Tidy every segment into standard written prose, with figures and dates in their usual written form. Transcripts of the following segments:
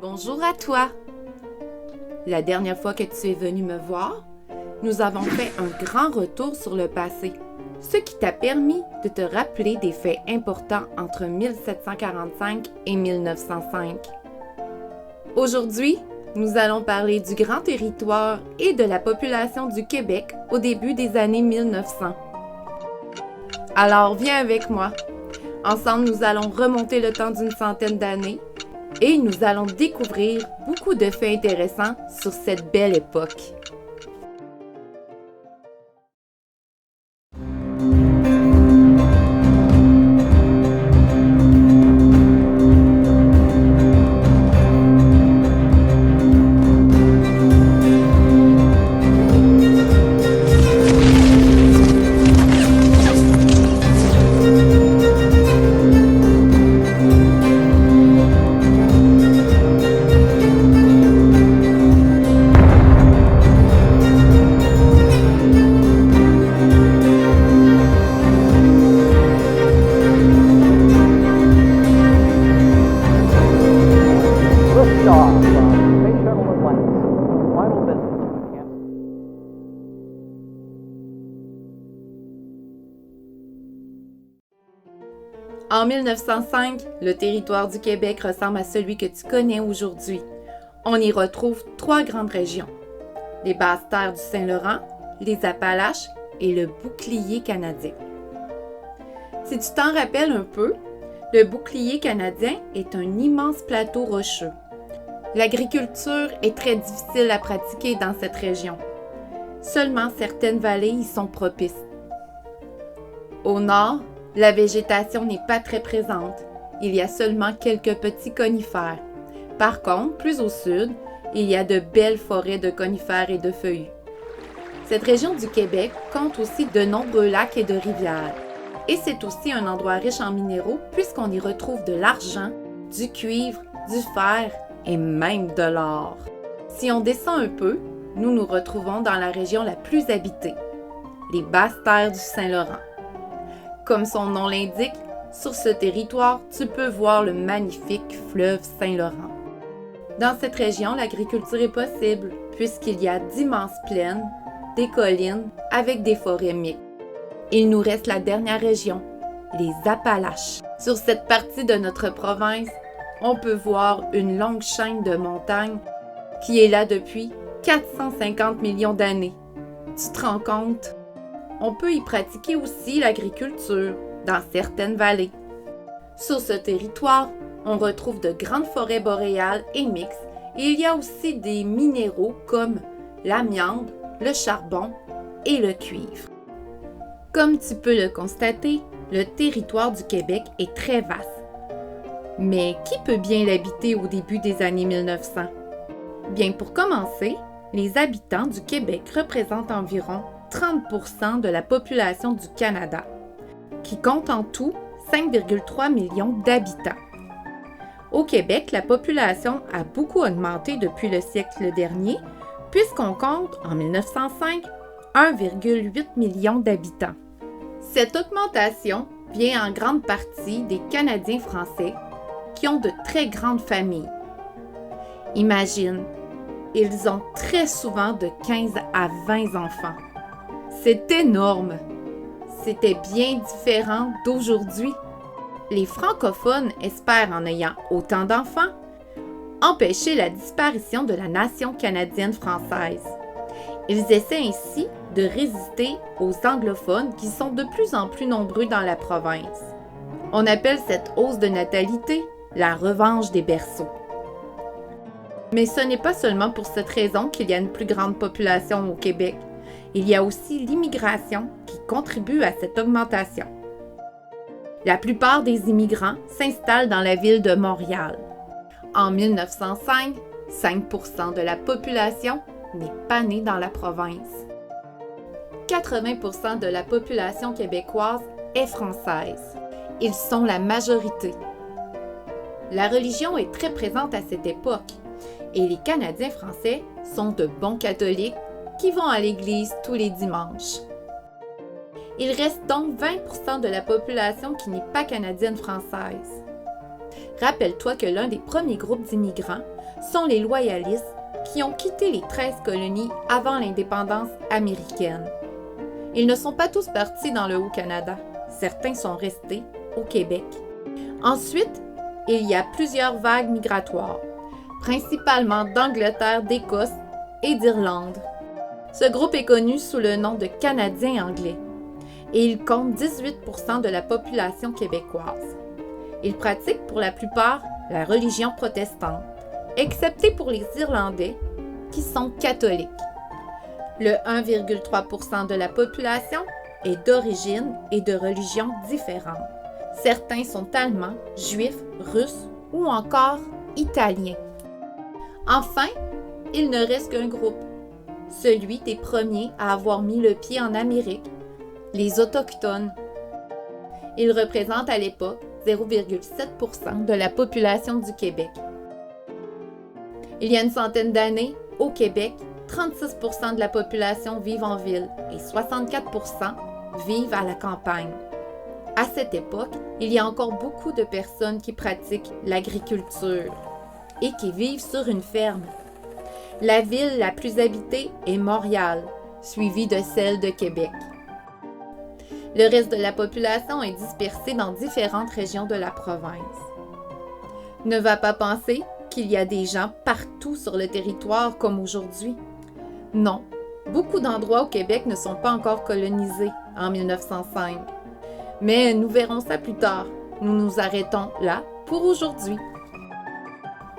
Bonjour à toi! La dernière fois que tu es venu me voir, nous avons fait un grand retour sur le passé, ce qui t'a permis de te rappeler des faits importants entre 1745 et 1905. Aujourd'hui, nous allons parler du grand territoire et de la population du Québec au début des années 1900. Alors viens avec moi. Ensemble, nous allons remonter le temps d'une centaine d'années et nous allons découvrir beaucoup de faits intéressants sur cette belle époque. En 1905, le territoire du Québec ressemble à celui que tu connais aujourd'hui. On y retrouve trois grandes régions: les basses terres du Saint-Laurent, les Appalaches et le bouclier canadien. Si tu t'en rappelles un peu, le bouclier canadien est un immense plateau rocheux. L'agriculture est très difficile à pratiquer dans cette région. Seulement certaines vallées y sont propices. Au nord, la végétation n'est pas très présente. Il y a seulement quelques petits conifères. Par contre, plus au sud, il y a de belles forêts de conifères et de feuillus. Cette région du Québec compte aussi de nombreux lacs et de rivières. Et c'est aussi un endroit riche en minéraux puisqu'on y retrouve de l'argent, du cuivre, du fer et même de l'or. Si on descend un peu, nous nous retrouvons dans la région la plus habitée, les basses terres du Saint-Laurent. Comme son nom l'indique, sur ce territoire, tu peux voir le magnifique fleuve Saint-Laurent. Dans cette région, l'agriculture est possible puisqu'il y a d'immenses plaines, des collines avec des forêts mixtes. Il nous reste la dernière région, les Appalaches. Sur cette partie de notre province, on peut voir une longue chaîne de montagnes qui est là depuis 450 millions d'années. Tu te rends compte? On peut y pratiquer aussi l'agriculture dans certaines vallées. Sur ce territoire, on retrouve de grandes forêts boréales et mixtes et il y a aussi des minéraux comme l'amiante, le charbon et le cuivre. Comme tu peux le constater, le territoire du Québec est très vaste. Mais qui peut bien l'habiter au début des années 1900? Bien, pour commencer, les habitants du Québec représentent environ 30% de la population du Canada, qui compte en tout 5,3 millions d'habitants. Au Québec, la population a beaucoup augmenté depuis le siècle dernier, puisqu'on compte, en 1905, 1,8 million d'habitants. Cette augmentation vient en grande partie des Canadiens français qui ont de très grandes familles. Imagine, ils ont très souvent de 15 à 20 enfants. C'est énorme! C'était bien différent d'aujourd'hui. Les francophones espèrent, en ayant autant d'enfants, empêcher la disparition de la nation canadienne-française. Ils essaient ainsi de résister aux anglophones qui sont de plus en plus nombreux dans la province. On appelle cette hausse de natalité la revanche des berceaux. Mais ce n'est pas seulement pour cette raison qu'il y a une plus grande population au Québec. Il y a aussi l'immigration qui contribue à cette augmentation. La plupart des immigrants s'installent dans la ville de Montréal. En 1905, 5% de la population n'est pas née dans la province. 80% de la population québécoise est française. Ils sont la majorité. La religion est très présente à cette époque et les Canadiens français sont de bons catholiques qui vont à l'église tous les dimanches. Il reste donc 20% de la population qui n'est pas canadienne-française. Rappelle-toi que l'un des premiers groupes d'immigrants sont les loyalistes qui ont quitté les 13 colonies avant l'indépendance américaine. Ils ne sont pas tous partis dans le Haut-Canada. Certains sont restés au Québec. Ensuite, il y a plusieurs vagues migratoires, principalement d'Angleterre, d'Écosse et d'Irlande. Ce groupe est connu sous le nom de Canadiens anglais et il compte 18% de la population québécoise. Ils pratiquent pour la plupart la religion protestante, excepté pour les Irlandais qui sont catholiques. Le 1,3% de la population est d'origine et de religion différentes. Certains sont allemands, juifs, russes ou encore italiens. Enfin, il ne reste qu'un groupe, celui des premiers à avoir mis le pied en Amérique, les Autochtones. Ils représentent à l'époque 0,7% de la population du Québec. Il y a une centaine d'années, au Québec, 36% de la population vivent en ville et 64% vivent à la campagne. À cette époque, il y a encore beaucoup de personnes qui pratiquent l'agriculture et qui vivent sur une ferme. La ville la plus habitée est Montréal, suivie de celle de Québec. Le reste de la population est dispersée dans différentes régions de la province. Ne va pas penser qu'il y a des gens partout sur le territoire comme aujourd'hui. Non, beaucoup d'endroits au Québec ne sont pas encore colonisés en 1905. Mais nous verrons ça plus tard. Nous nous arrêtons là pour aujourd'hui.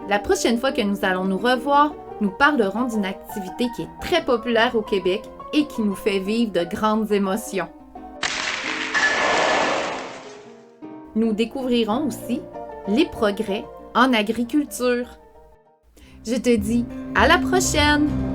La prochaine fois que nous allons nous revoir, nous parlerons d'une activité qui est très populaire au Québec et qui nous fait vivre de grandes émotions. Nous découvrirons aussi les progrès en agriculture. Je te dis à la prochaine!